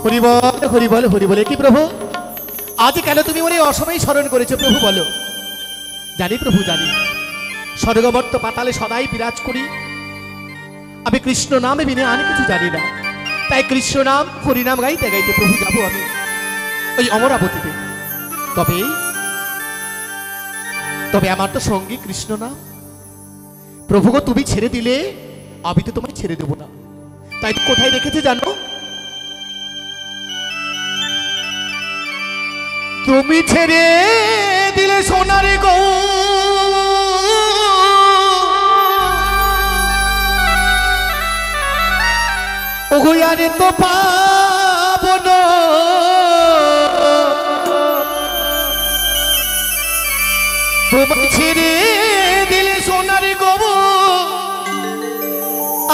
হরি বল হরি বল হরি বলে কি প্রভু আজ কেন তুমি মনে অসময়ে স্মরণ করেছো প্রভু বলো। জানি প্রভু জানি, স্বর্গবর্ত পাতালে সদাই বিরাজ করি আমি, কৃষ্ণ নামে বিনে আর কিছু জানি না। তাই কৃষ্ণ নাম হরিনাম গাইতে গাইতে প্রভু যাবো আমি ওই অমরাবতীতে। তবে তবে আমার তো সঙ্গী কৃষ্ণ নাম। প্রভু গো তুমি ছেড়ে দিলে আমি তো তোমায় ছেড়ে দেব না। তাই কোথায় রেখেছে জানো? তুমি ছেড়ে দিলে সোনার গো ওগুয়ারে তো পাবো না। তুমি ছেড়ে দিলে সোনার গো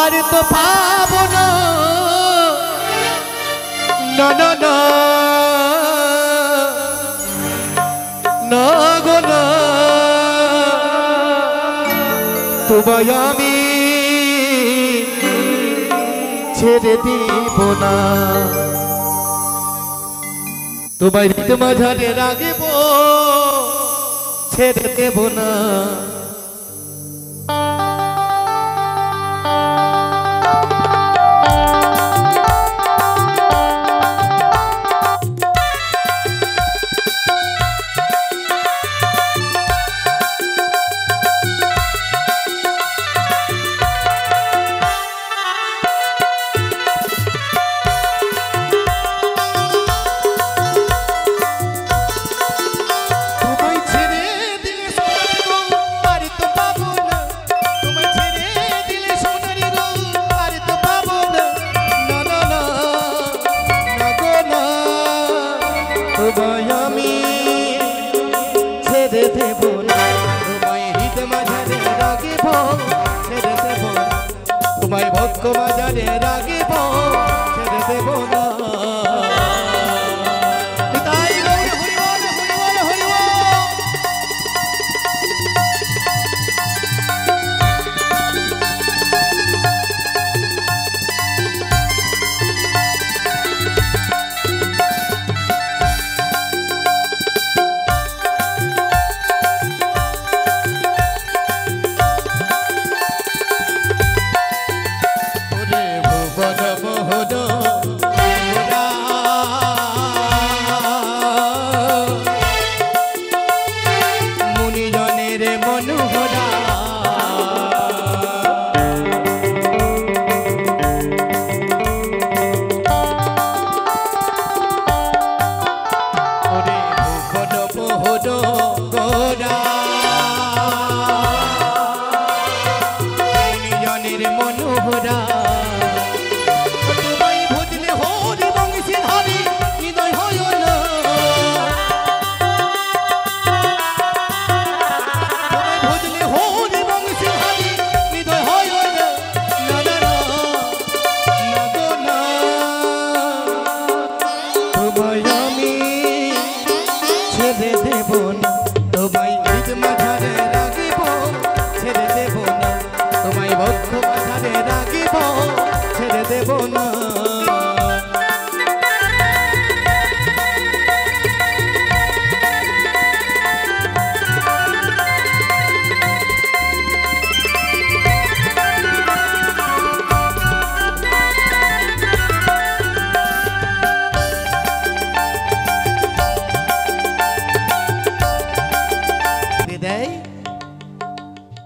আরে তো পাবো না। না না না না গো না, তোমায় আমি ছেড়ে দিব না। তোমায় হৃদ মাঝারে রাখব, ছেড়ে দেব না। তোমায় ভক্ত বাজারে রাখিব, ছেড়ে দেব না।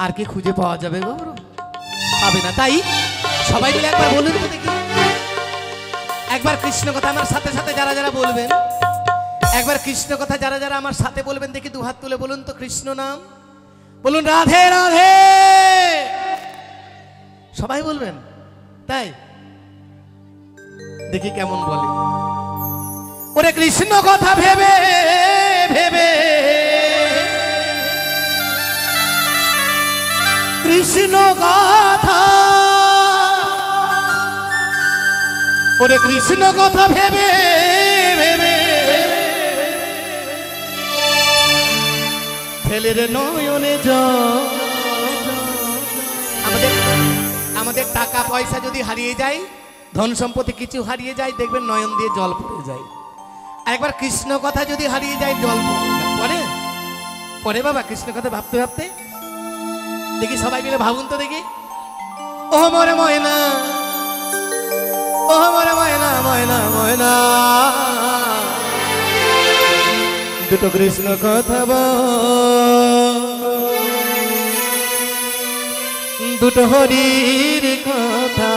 আর কি খুঁজে পাওয়া যাবে গো? পাবে না। তাই সবাই মিলে একবার বলুন তো দেখি, একবার কৃষ্ণ কথা আমার সাথে সাথে যারা যারা বলবেন, একবার কৃষ্ণ কথা যারা যারা আমার সাথে বলবেন দেখি, দু হাত তুলে বলুন তো কৃষ্ণ নাম। বলুন রাধে রাধে, সবাই বলবেন। তাই দেখি কেমন বলে। ওরে কৃষ্ণ কথা ভেবে ভেবে, কৃষ্ণ কথা, ওরে কৃষ্ণ কথা ভেবে ভেবে ফেলে রে নয়নে জল। আমাদের টাকা পয়সা যদি হারিয়ে যায় ধন সম্পত্তি কিছু হারিয়ে যায়, দেখবেন নয়ন দিয়ে জল পড়ে যায়। একবার কৃষ্ণ কথা যদি হারিয়ে যায়, জল পড়ে পরে বাবা কৃষ্ণ কথা ভাবতে ভাবতে। দেখি সবাই মিলে ভাবুন তো দেখি। ও মরে ময়না, ও মরে ময়না, ময়না ময়না, দুটো কৃষ্ণ কথা দুটো হরির কথা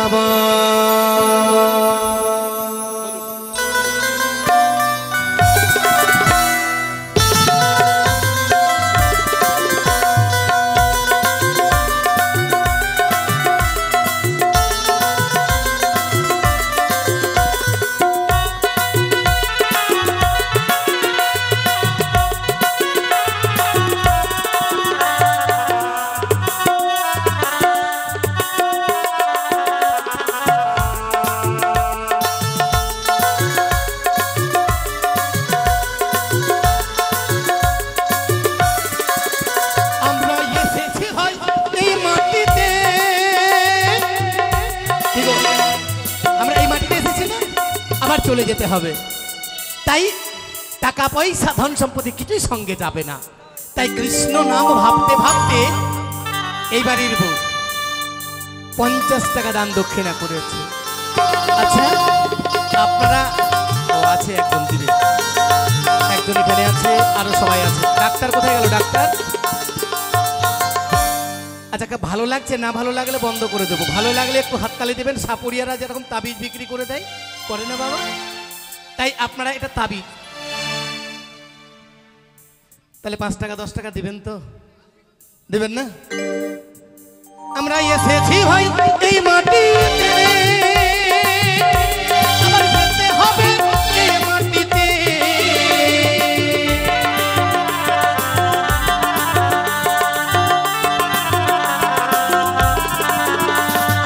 চলে যেতে হবে। তাই টাকা পয়সা ধন সম্পত্তি কিছুই সঙ্গে যাবে না। তাই কৃষ্ণ নাম ভাবতে ভাবতে এই বাড়ির বউ 50 টাকা দান দক্ষিণা করেছে। আচ্ছা আপনারা, ও আছে একজন দিবে, একজন এখানে আছে, আরো সবাই আছে। ডাক্তার কোথায় গেল? ডাক্তার আচ্ছা ভালো লাগছে, না ভালো লাগলে বন্ধ করে দেবো। ভালো লাগলে একটু হাততালি দেবেন। সাপুরিয়ারা যেরকম তাবিজ বিক্রি করে দেয়, করে না বাবা? তাই আপনারা এটা তাবিজ, তাহলে 5 টাকা 10 টাকা দিবেন তো? দেবেন না? আমরা এসেছি ভাই এই মাটিতে, আবার যেতে হবে এই মাটিতে।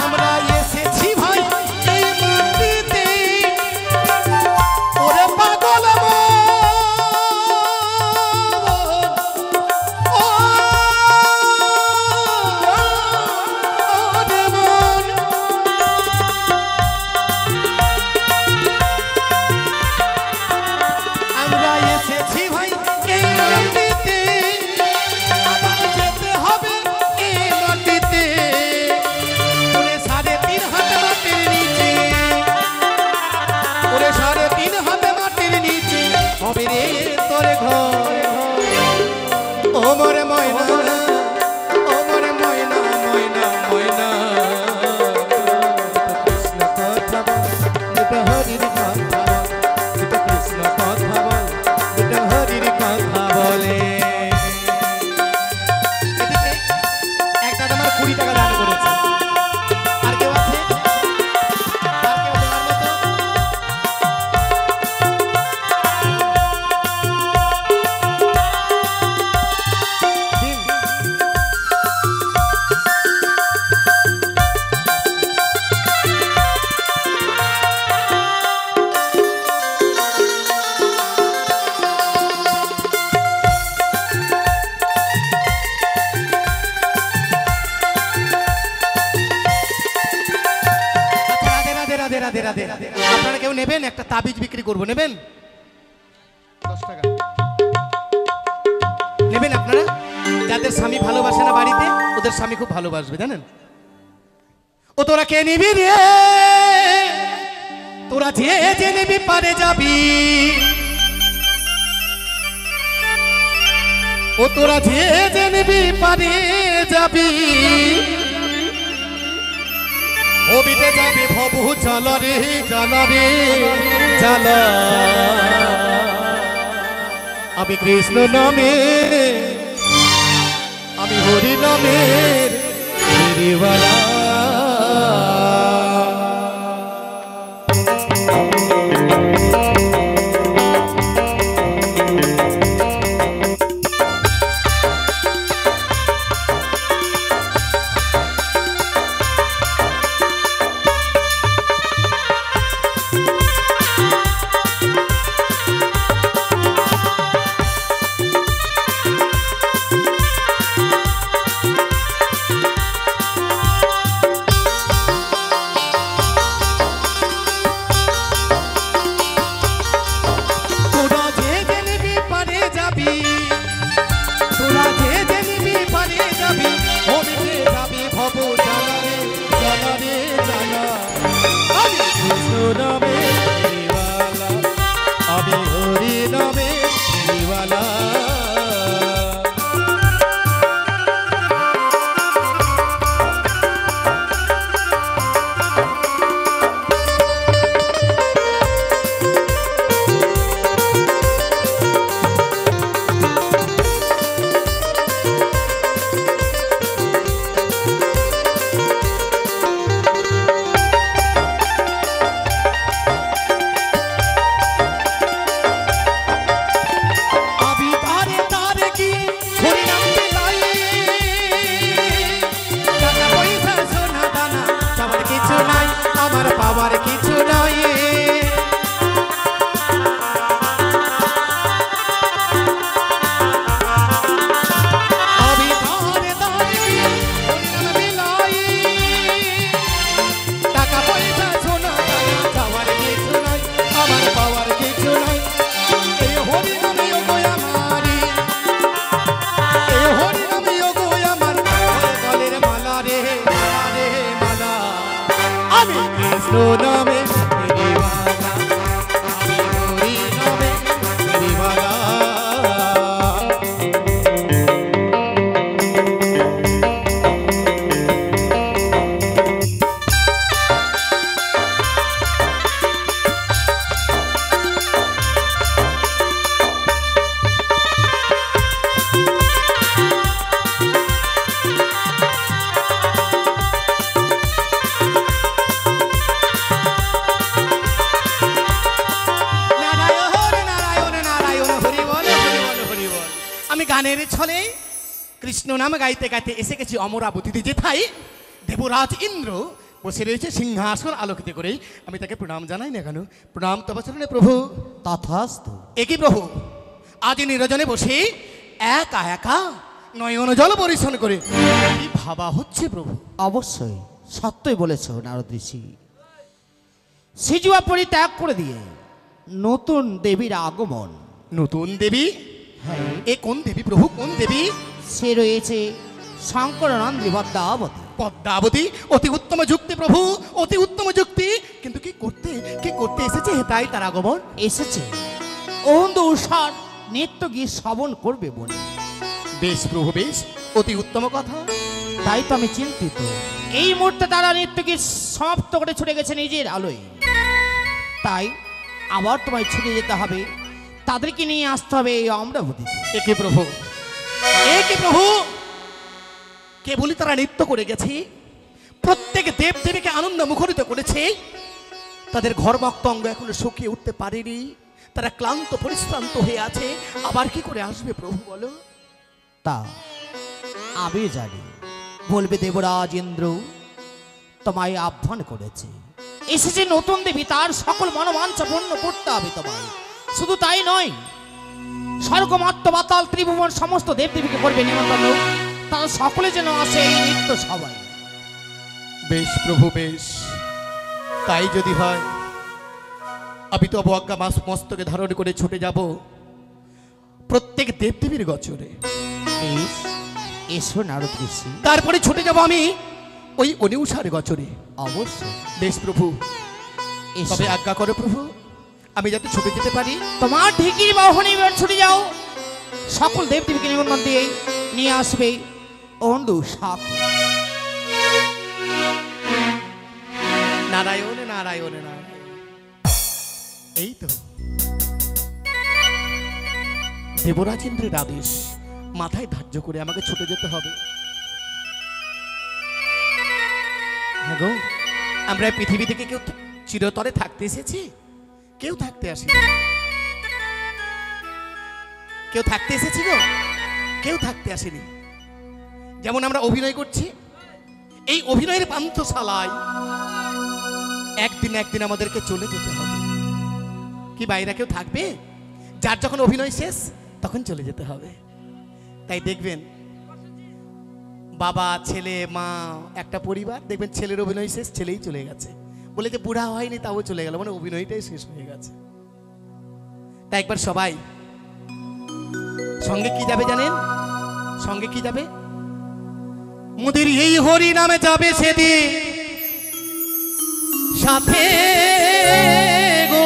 আমরা এসেছি ভাই এই মাটিতে, ওরে পাগল আপনারা কেউ নেবেন? একটা তাবিজ বিক্রি করবো, নেবেন? 10 টাকা নেবেন আপনারা? যাদের স্বামী ভালোবাসে না বাড়িতে, ওদের স্বামী খুব ভালোবাসবে, জানেন? ও তোরা কে নিবি রে? তোরা যে নিবি পারে যাবি, ও তোরা যে নিবি পারে যাবি, ওবিতে যাবে ভবু চল রে চল রে চল। আমি কৃষ্ণ নামে, আমি হরি নামের ফেরিওয়ালা। গানের ছলে কৃষ্ণ নাম গাইতে গাইতে এসে গেছি অমরাবতীতে, যেথায় দেবরাজ ইন্দ্র বসে রয়েছে সিংহাসন আলোকিত করে। আমি তাকে প্রণাম জানাই না কেন? প্রণাম তব চরণে প্রভু। তথাস্তু। একই প্রভু, আজ নিরজনে বসে একা একা নয়ন জল পরিশন করে কি ভাবা হচ্ছে প্রভু? অবশ্যই সত্যই বলেছ নারদ ঋষি। সিজুয়া পরিত্যাগ করে দিয়ে নতুন দেবীর আগমন। নতুন দেবী? হ্যাঁ, এ কোন দেবী প্রভু, কোন দেবী? সে রয়েছে শঙ্করানন্দী পদ্মাবতী। পদ্মাবতী, অতি উত্তম যুক্তি প্রভু, অতি উত্তম যুক্তি। কিন্তু কি করতে এসেছে তাই তার আগমন? এসেছে অন্ধ উষার নৃত্য গীত শ্রবণ করবে বলে। বেশ প্রভু বেশ, অতি উত্তম কথা। তাই তো আমি চিন্তিত। এই মুহূর্তে তারা নৃত্য গীত সমাপ্ত করে ছুটে গেছে নিজের আলোয়। তাই আবার তোমায় ছুটে যেতে হবে, তাদেরকে নিয়ে আসতে হবে এই অমরাবতীতে। একে প্রভু, একে প্রভু, কেবলই তারা নৃত্য করে গেছে, প্রত্যেক দেব দেবীকে আনন্দ মুখরিত করেছে। তাদের ঘরভক্ত অঙ্গ এখনো শুকিয়ে উঠতে পারেনি, তারা ক্লান্ত পরিশ্রান্ত হয়ে আছে। আবার কি করে আসবে প্রভু বলো? তা আমি জানি, বলবে দেবরাজ ইন্দ্র তোমায় আহ্বান করেছে। এসেছে নতুন দেবী, তার সকল মনোবাঞ্ছা পূর্ণ করতে হবে তোমায়। শুধু তাই নয়, স্বর্গ মর্ত্য পাতাল ত্রিভুবন সমস্ত দেবদেবীকে করবে নিমন্ত্রণ, তারা সকলে যেন আসে এই নৃত্য সবাই। বেশ প্রভু বেশ, তাই যদি হয় আমি তো অবজ্ঞা মাস মস্তকে ধারণ করে ছুটে যাব প্রত্যেক দেবদেবীর গচরে। বেশ, এসো নারদ ঋষি। তারপরে ছুটে যাব আমি ওই অনিউষার গচরে। অবশ্যই। বেশ প্রভু, এসো। তবে আজ্ঞা করো প্রভু, আমি যাতে ছুটে যেতে পারি। তোমার ঠিকই বাহনে এবার ছুটে যাও, সকল দেবদেবীকে নিমন্ত্রণ দিয়ে নিয়ে আসবে অন্ধ সাপ। নারায়ণ নারায়ণ নারায়ণ। এই তো দেবরাজ ইন্দ্রের আদেশ, মাথায় ধার্য করে আমাকে ছুটে যেতে হবে। হ্যাঁ গো, আমরা পৃথিবী থেকে কেউ চিরতরে থাকতে এসেছি? কেউ থাকতে আসেনি। কেউ থাকতে এসেছি গো? কেউ থাকতে আসেনি। যেমন আমরা অভিনয় করছি, এই অভিনয়ের পান্থশালায় একদিন একদিন আমাদেরকে চলে যেতে হবে। কি বাইরে কেউ থাকবে? যার যখন অভিনয় শেষ তখন চলে যেতে হবে। তাই দেখবেন বাবা ছেলে মা একটা পরিবার, দেখবেন ছেলের অভিনয় শেষ, ছেলেই চলে গেছে, বলে যে বুড়া হয়নি তাও চলে গেল, মানে অভিনয়টাই শেষ হয়ে গেছে। তাই একবার সবাই সঙ্গে কি যাবে জানেন? সঙ্গে কি যাবে? মুদির এই হরি নামে যাবে সেদিন সাথে গো,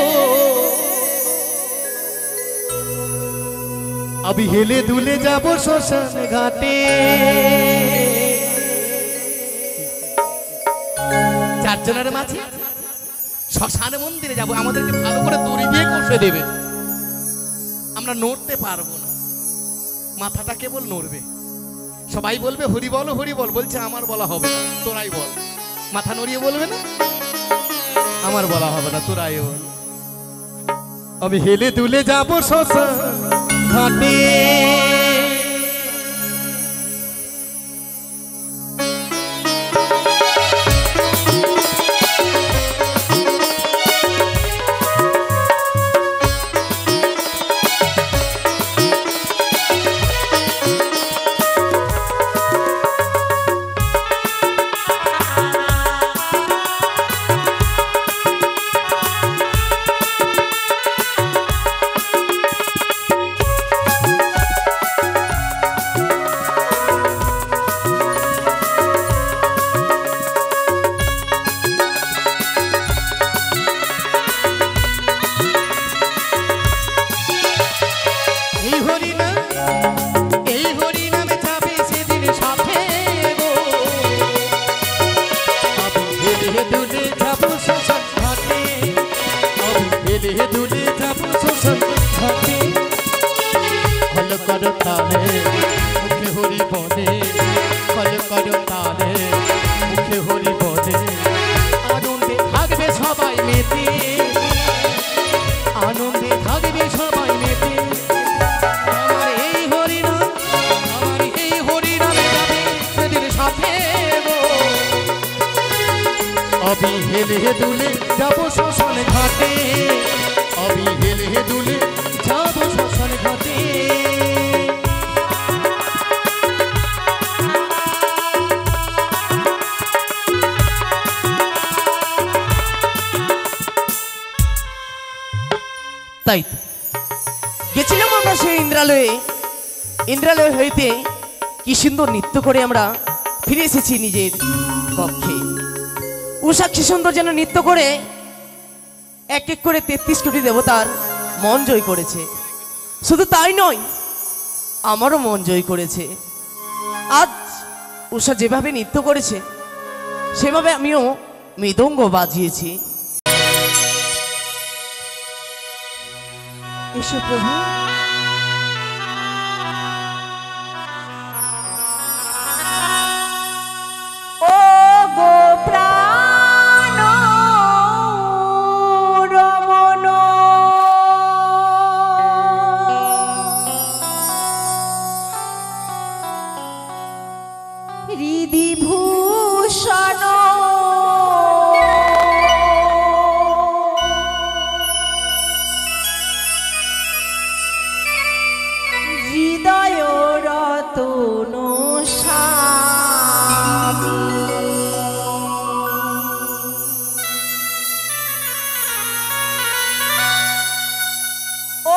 আমি হেলে দুলে যাব শ্মশান ঘাটে। চারজনের মাঝে শ্মশান মন্দিরে যাব, আমাদেরকে ভালো করে দড়ি দিয়ে কষে দেবে, আমরা নড়তে পারবো না, মাথাটা কেবল নড়বে। সবাই বলবে হরি বল হরি বল, বলছে আমার বলা হবে না, তোরাই বল। মাথা নড়িয়ে বলবে না, আমার বলা হবে না, তোরাই বল। আমি হেলে দুলে যাব শ্মশান ঘাটে। তাই তো গেছিলাম আমরা সেই ইন্দ্রালয়ে হইতে কি সুন্দর নৃত্য করে আমরা ফিরে এসেছি নিজের কক্ষে। উষা কি সুন্দর যেন নৃত্য করে এক এক করে ৩৩ কোটি দেবতার মন জয় করেছে। শুধু তাই নয়, আমারও মন জয় করেছে। আজ উষা যেভাবে নৃত্য করেছে সেভাবে আমিও মৃদঙ্গ বাজিয়েছি। এসো প্রভু। ও গো প্রাণ রমণ হৃদিভূষণ হৃদয় রতন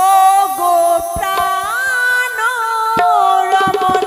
ও গো প্রাণ রমণ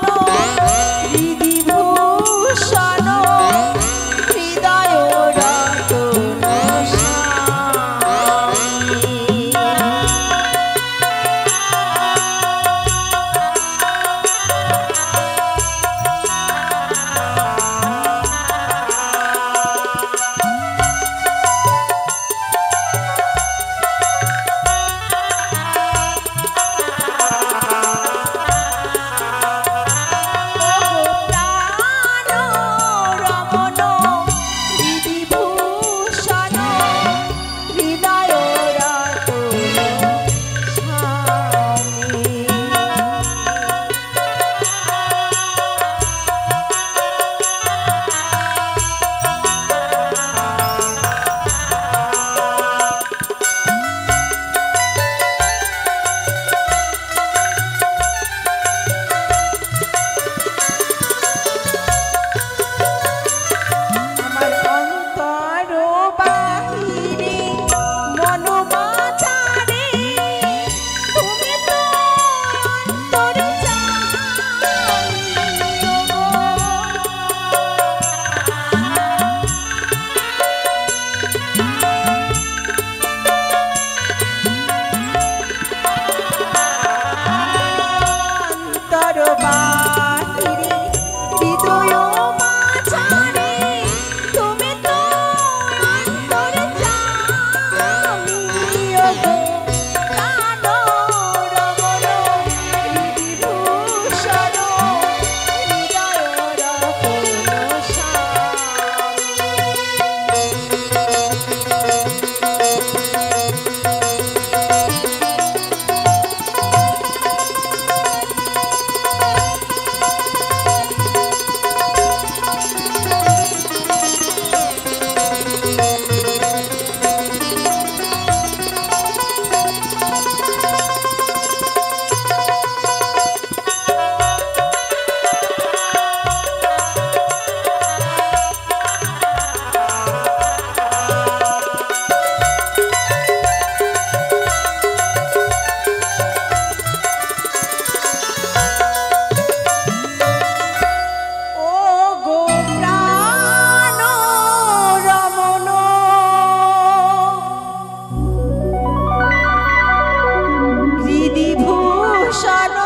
হৃদিভূষণ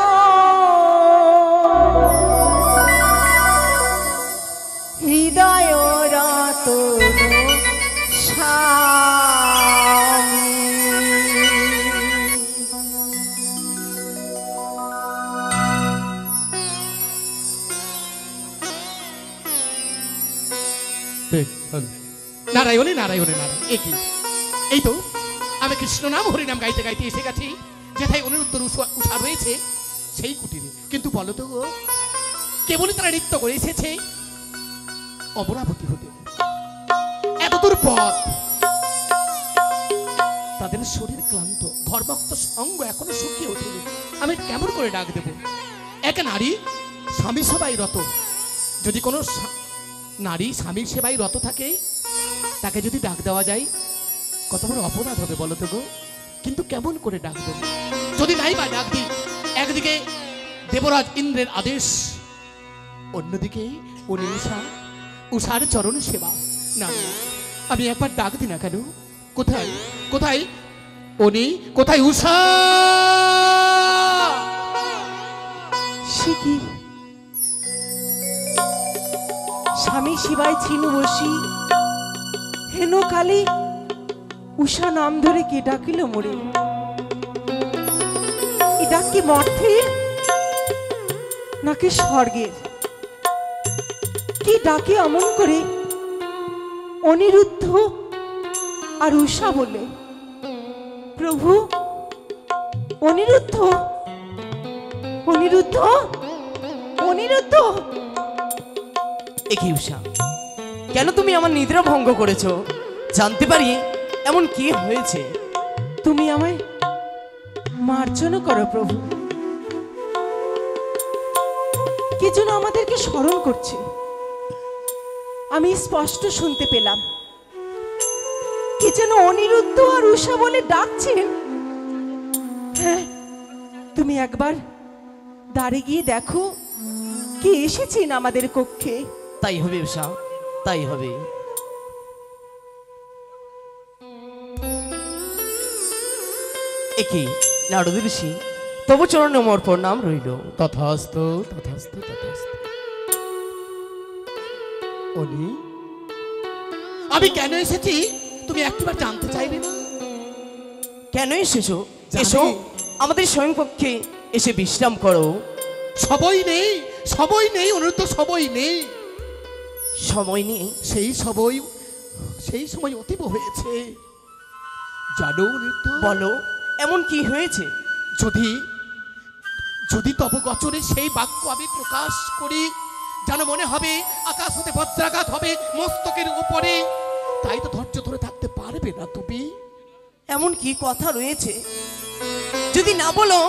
হৃদয় রতন নারায়ণে নারায়ণে নারায়ণ। একই এই তো আমি কৃষ্ণ নাম হরিনাম গাইতে গাইতে এসে গেছি যেথায় অনিরুদ্ধ উষা রয়েছে সেই কুটিরে। কিন্তু বলো তো গো, কেবলই তারা নৃত্য করে এসেছে অমরাবতী হতে। এতদূর পথ, তাদের শরীর ক্লান্ত, ঘর্মক্ত সঙ্গ এখনো শুকিয়ে ওঠেনি। আমি কেমন করে ডাক দেব? এক নারী স্বামী সেবায় রত, যদি কোনো নারী স্বামীর সেবায় রত থাকে তাকে যদি ডাক দেওয়া যায় কত বড় অপরাধ হবে বলো তো গো। কিন্তু কেমন করে ডাকবো? যদি নাই বা ডাক দিই, একদিকে দেবরাজ ইন্দ্রের আদেশ, অন্যদিকে উনি উষার চরণ সেবা। না না, আমি একবার ডাক দিই না কেন? কোথায় কোথায় উনি, কোথায় উষা? সে কি স্বামী শিবায় ছিনু বসি হেন কালী উষা নাম ধরে কে ডাকিল মোরে? এ ডাক কি মর্তের নাকি স্বর্গের? কি ডাকে অমন করে অনিরুদ্ধ আর উষা বলে? প্রভু, অনিরুদ্ধ, অনিরুদ্ধ, অনিরুদ্ধ! একি উষা, কেন তুমি আমার নিদ্রা ভঙ্গ করেছো? জানতে পারি এমন কি হয়েছে? তুমি আমায় মার্জনা করো প্রভু। কি যেন আমাদেরকে স্মরণ করছে, আমি স্পষ্ট শুনতে পেলাম। কি যেন অনিরুদ্ধ আর উষা বলে ডাকছেন। হ্যাঁ, তুমি একবার দাঁড়িয়ে গিয়ে দেখো কি এসেছেন আমাদের কক্ষে। তাই হবে উষা, তাই হবে। একি নারদ ঋষি, তবু চরণে মোর প্রণাম রইল। তথাস্তু তথাস্তু তথাস্তু। উনি, আমি কেন এসেছি তুমি একবার জানতে চাইবে না? কেন এসেছো? জানি। এসো, আমাদের স্বয়ংপক্ষে এসে বিশ্রাম করো। সবই নেই, সবই নেই অনুরোধ, সবই নেই। সময় নিয়ে সেই সময় অতীব হয়েছে, জানো অনুরোধ? বলো, এমন কি হয়েছে? যদি যদি তব গচরে সেই বাক্য আমি প্রকাশ করি, যেন মনে হবে আকাশ হতে বজ্রাঘাত হবে মস্তকের উপরে, তাই তো ধৈর্য ধরে থাকতে পারবে না তুমি। এমন কি কথা রয়েছে? যদি না বলো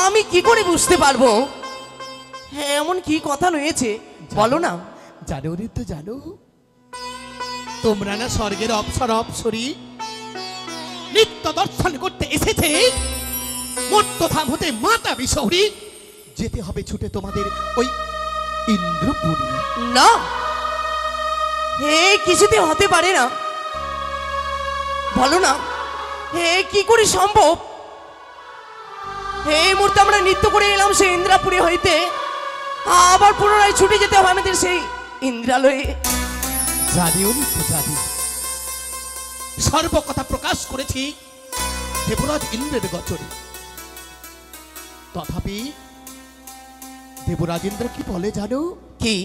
আমি কি করে বুঝতে পারবো? হ্যাঁ, এমন কি কথা রয়েছে বলো না। জানো ঋতু, জানো তোমরা না স্বর্গের অপ্সর অপ্সরী নিত্য দর্শন করতে এসেছে মর্তধাম হতে মাতা বিশৌরী, যেতে হবে ছুটে তোমাদের ওই ইন্দ্রপুরী। না, হে কিছুতে হতে পারে না। বলো না, হে কি করে সম্ভব? এই মুহূর্তে আমরা নৃত্য করে এলাম সেই ইন্দ্রাপুরী হইতে, আবার পুনরায় ছুটে যেতে হবে আমাদের সেই ইন্দ্রালয়ে। জানি অনুপ্ত, জানি সর্বকথা প্রকাশ করেছি দেবরাজ ইন্দ্রের গচরে, তথাপি দেবরাজ ইন্দ্র কি বলে জানো? কি?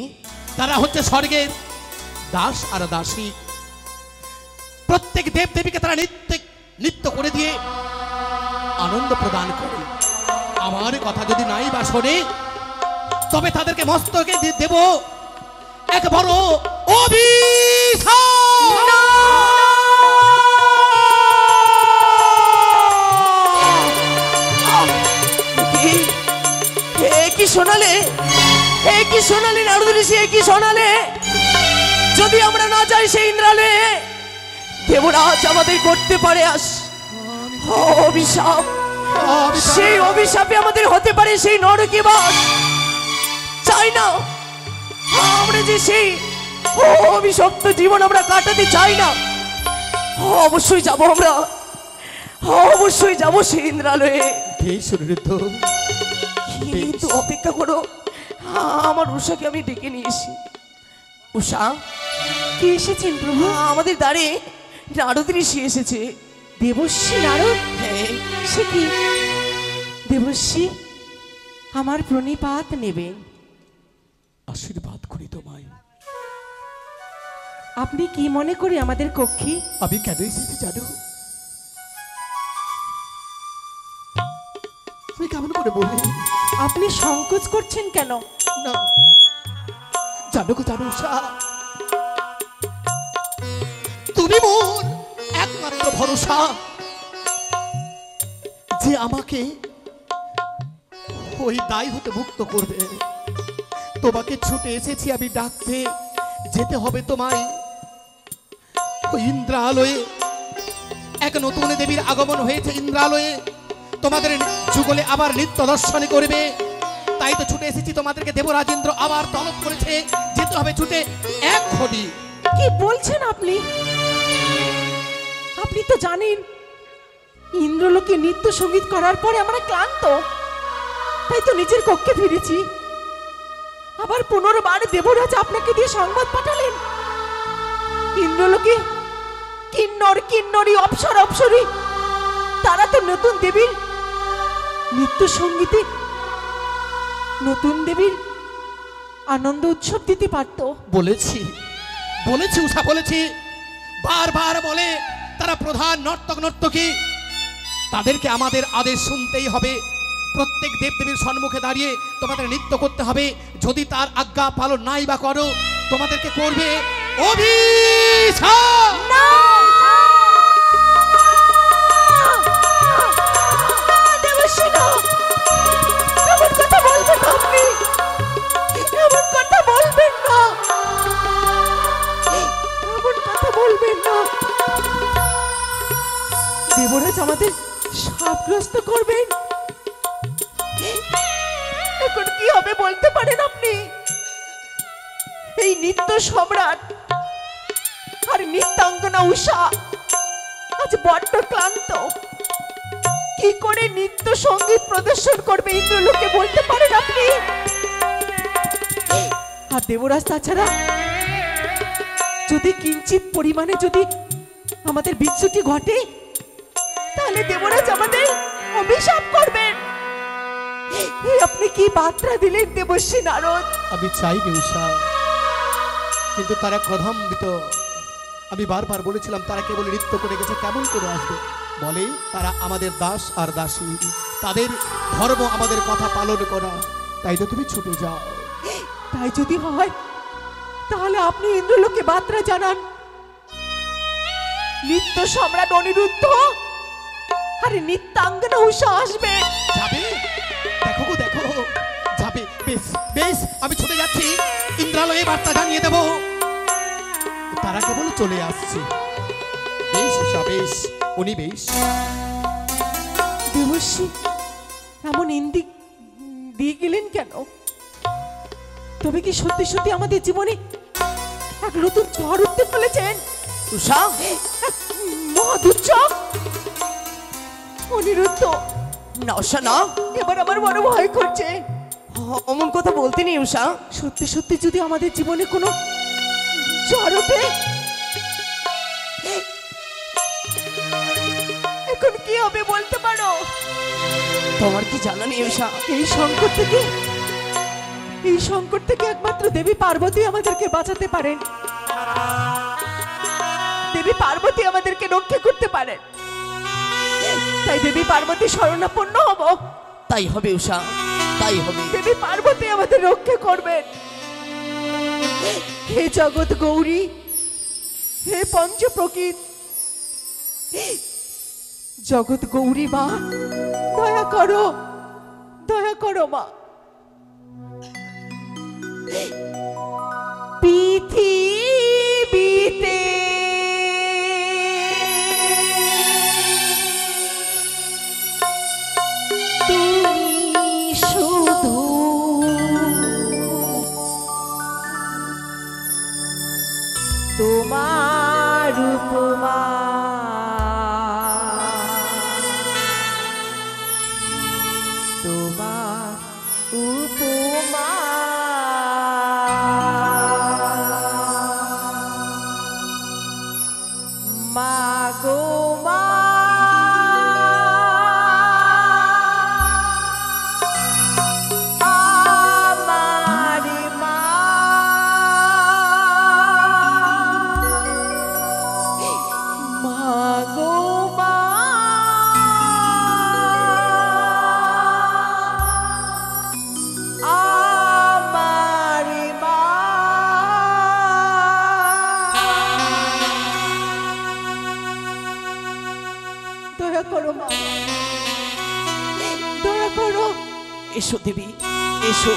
তারা হচ্ছে স্বর্গের দাস আর দাসী। প্রত্যেক দেব দেবীকে তারা নৃত্য করে দিয়ে আনন্দ প্রদান করে। আমার কথা যদি নাই বা শোনে, তবে তাদেরকে মস্তকে দেব এক বড় অভিশাপ। কি শোনালে? কি শোনালে নারদ ঋষি? কি শোনালে? যদি আমরা না যাই সেই ইন্দ্রালয়ে, দেবরাজ আমাদের করতে পারে অভিশাপ। সেই অভিশাপে আমাদের হতে পারে সেই নরকীবাস। চাই না আমরা যে সেই অভিশপ্ত জীবন আমরা কাটাতে চাই না। অবশ্যই যাব আমরা, অবশ্যই যাব সেই ইন্দ্রালয়ে। কিন্তু অপেক্ষা করো, আমার উষাকে আমি ডেকে নিয়েছি। উষা, কে এসেছেন প্রভু? আমাদের দ্বারে নারদ ঋষি এসেছে। দেবশ্রী নারদ? হ্যাঁ। সে কি দেবশ্রী, আমার প্রণিপাত নেবেন। আশীর্বাদ করি তোমায়। আপনি কি মনে করে আমাদের কক্ষে? আমি কেন এসেছি জানো? তুমি কেমন করে বললে? আপনি সংকোচ করছেন কেন? না, জানো গো, জানো উষা, তুমি মোর একমাত্র ভরসা, যে আমাকে ওই দায় হতে মুক্ত করবে। তোমাকে ছুটে এসেছি আমি ডাকতে, যেতে হবে তোমায় ওই ইন্দ্রালয়ে, এক নতুন দেবীর আগমন হয়েছে ইন্দ্রালয়ে, তোমাদের যুগলে আবার নিত্য দর্শন করবে। তাই তো ছুটে এসেছি তোমাদেরকে। দেবরাজেন্দ্র আবার তলব করেছে, যেতে হবে ছুটে এক ঘটি। কি বলছেন আপনি? আপনি তো জানেন ইন্দ্রলোকে নৃত্য সঙ্গীত করার পরে আমরা ক্লান্ত, তাই তো নিজের কক্ষে ফিরেছি। আবার পুনর্বার দেবরাজ আপনাকে দিয়ে সংবাদ পাঠালেন ইন্দ্রলোকে কিন্নর কিন্নরী অপ্সর অপ্সরী তারা তো নতুন দেবীর নৃত্য সঙ্গীতে নতুন দেবীর আনন্দ উৎসব দিতে পারতো। বলেছি বলেছি উষা, বলেছি, বারবার বলে তারা প্রধান নর্তক নর্তকী, তাদেরকে আমাদের আদেশ শুনতেই হবে। প্রত্যেক দেবদেবীর সম্মুখে দাঁড়িয়ে তোমাদের নৃত্য করতে হবে। যদি তার আজ্ঞা পালন নাই বা করো, তোমাদেরকে করবে অভিশাপ। দেবশ্রী না, এমন কথা বলবেন না আপনি, এমন কথা বলবেন না, এমন কথা বলবেন না। দেবরাজ আমাদের শাপগ্রস্ত করবেন। এখন কি হবে বলতে পারেন আপনি? এই নৃত্য সম্রাট আর নৃত্যাঙ্গনা উষা আজ বড্ড ক্লান্ত। কি করে নৃত্য সঙ্গীত প্রদর্শন করবে ইন্দ্রলোকে বলতে পারেন আপনি? আর দেবরাজ তাছাড়া যদি কিঞ্চিত পরিমাণে যদি আমাদের বিচ্যুতি ঘটে, তাহলে দেবরাজ আমাদের অভিশাপ করবেন। এই আপনি কি বার্তা দিলেন দেবশ্রী নারদ? আমি চাইনি উষা, কিন্তু তারা ক্রধান্বিত। আমি বারবার বলেছিলাম তারা কেবল নৃত্য করে গেছে, কেমন করে আসবে? বলে তারা আমাদের দাস আর দাসী, তাদের ধর্ম আমাদের কথা পালন করা। তাই তো তুমি ছুটে যাও। তাই যদি হয় তাহলে আপনি ইন্দ্রলোকে বার্তা জানান নৃত্য সম্রাট অনিরুদ্ধ আর নৃত্যাঙ্গনা উষা আসবে। যাবে? দেখো গো দেখো, যাবে। বেশ বেশ, আমি ছুটে যাচ্ছি, ইন্দ্রালয়ে বার্তা জানিয়ে দেব। তারা কেবল চলে আসছে। বেশ উষা, বেশ, উনি বেশ। দেবশ্রী এমন ইন্দিক দিয়ে গেলেন কেন? তবে কি সত্যি সত্যি আমাদের জীবনে এক নতুন ঝড় উঠতে চলেছেন? উষা, মহাদুর্যোগ অনিরুদ্ধ। না উষা না, এবার আমার বড় ভয় করছে। অমন কথা বলতে নেই উষা। সত্যি সত্যি যদি আমাদের জীবনে কোনো ঝড় ওঠে, এখন কি হবে বলতে পারো? তোমার কি জানা নেই উষা? এই সংকট থেকে একমাত্র দেবী পার্বতী আমাদেরকে বাঁচাতে পারেন। দেবী পার্বতী আমাদেরকে রক্ষা করতে পারেন। তাই দেবী পার্বতী শরণাপন্ন হব। তাই হবে উষা, তাই হবে। দেবী পার্বতী আমাদের রক্ষা করবেন। হে জগৎ গৌরী, হে পঞ্চ প্রকৃত, জগৎ গৌরী মা, দয়া করো, দয়া করো মা। পৃথিবীতে তুমি শুধু তোমার উপমা, তোমার উপমা মাগো মা, আমার মা, মাগো মা, আমার মা। দয়া করো মা, দয়া করো। এসো দেবী, এসো।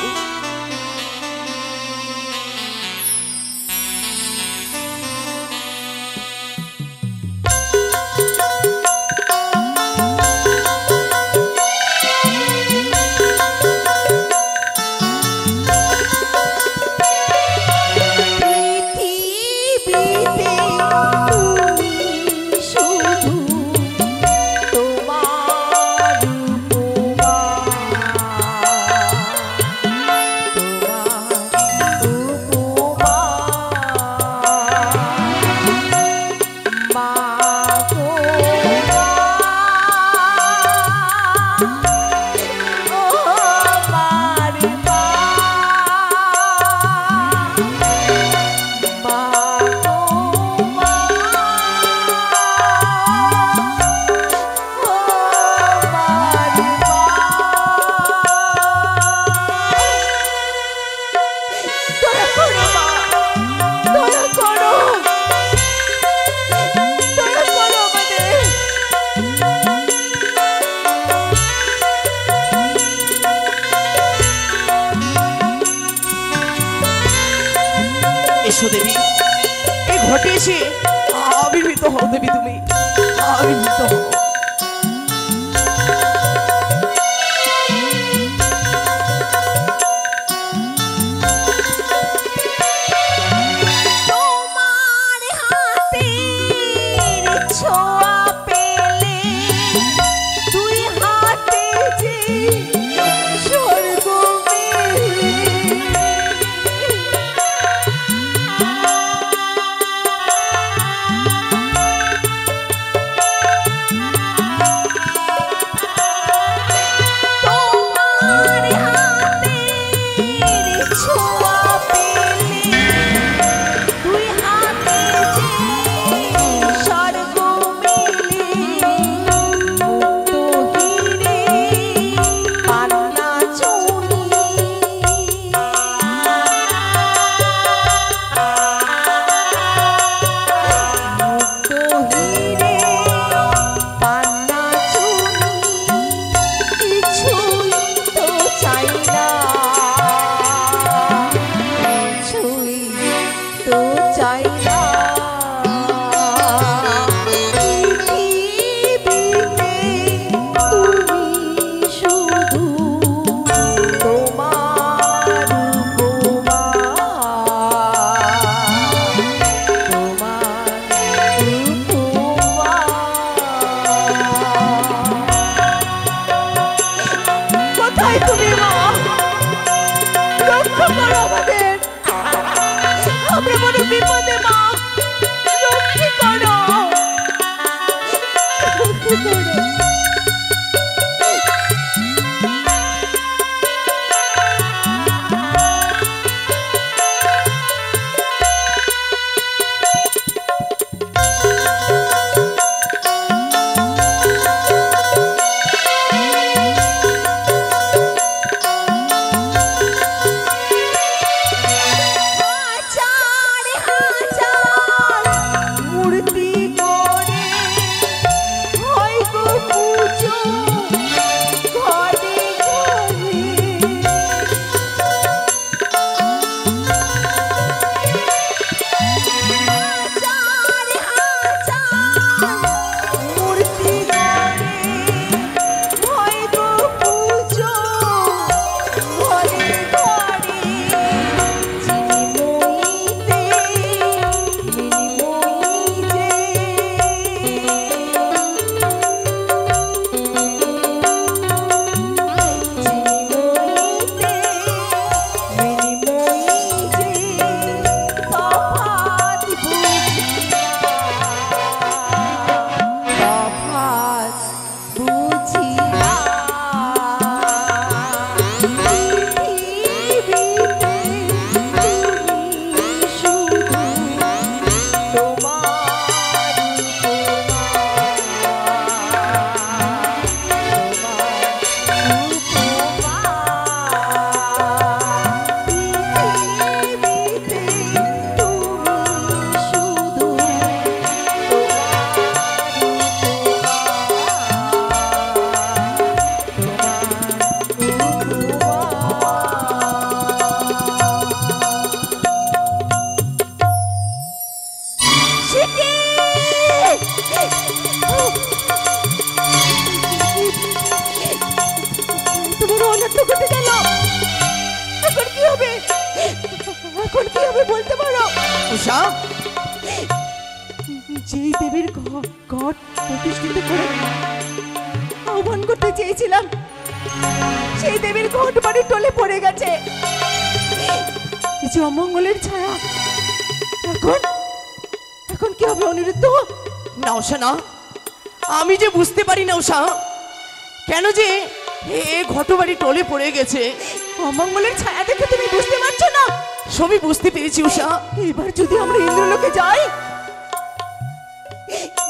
এসো দেবী, এই ঘটে এসে আবির্ভূত হও দেবী, তুমি আবির্ভূত হও। তোমার হাতের ছোঁয়া পেলে দুই হাতে যে স্বর্গ তোমার হাতের ছোঁয়া পেলে দুই হাতে যে স্বর্গ মেলে মুক্ত হিরে পান্না চুনি মুক্ত হিরে পান্না চুনি কিছুই তো চাই না, কিছুই তো চাই না। পৃথিবীতে তুমি শুধু তোমার উপমা, তোমার উপমা। কোথায় তুমি মা? রক্ষা করো আমাদের, আমরা বড় বিপদে মা, রক্ষা করো, রক্ষা করো। হাজার হাজার মূর্তি করে হয় গো পুজো ঘরে ঘরে। হাজার হাজার মূর্তি করে হয় গো পুজো ঘরে ঘরে। চিনিময়ীতে মিনিময়ী যে চিনিময়ীতে মিনিময়ী যে তফাৎ বুঝি না, তফাৎ বুঝি না। পৃথিবীতে তুমি শুধু তোমার তোমার অনর্থ ঘটে গেল, এখন কি হবে? এখন কি হবে বলতে পারো? উষা, যেই দেবীর ঘট প্রতিষ্ঠিত করে আহ্বান করতে চেয়েছিলাম, সেই দেবীর ঘট বাড়ি টলে পড়ে গেছে। এই যে অমঙ্গলের ছায়া, এখন এখন কি হবে অনিরুদ্ধ? না উষা না, আমি যে বুঝতে পারি না উষা, কেন যে এ ঘটবাড়ি টলে পড়ে গেছে। অমঙ্গলের ছায়া দেখে তুমি বুঝতে পারছো না? সবই বুঝতে পেরেছি উষা। এবার যদি আমরা ইন্দ্রলোকে যাই,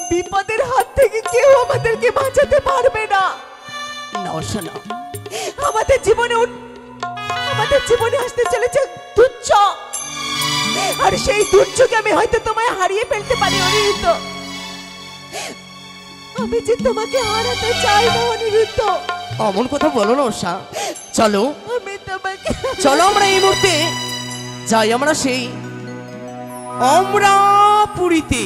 বিপদের হাত থেকে কেউ আমাদেরকে বাঁচাতে পারবে না। না উষা না, আমাদের জীবনে আসতে চলেছে তুচ্ছ, আর সেই তুচ্ছকে আমি হয়তো তোমায় হারিয়ে ফেলতে পারি অনিরুদ্ধ। আমি যে তোমাকে হারাতে চাই না অনিরুদ্ধ। অমন কথা বলো না উষা, চলো আমি তোমাকে চলো আমরা এই মুহূর্তে যাই আমরা সেই অমরাপুরীতে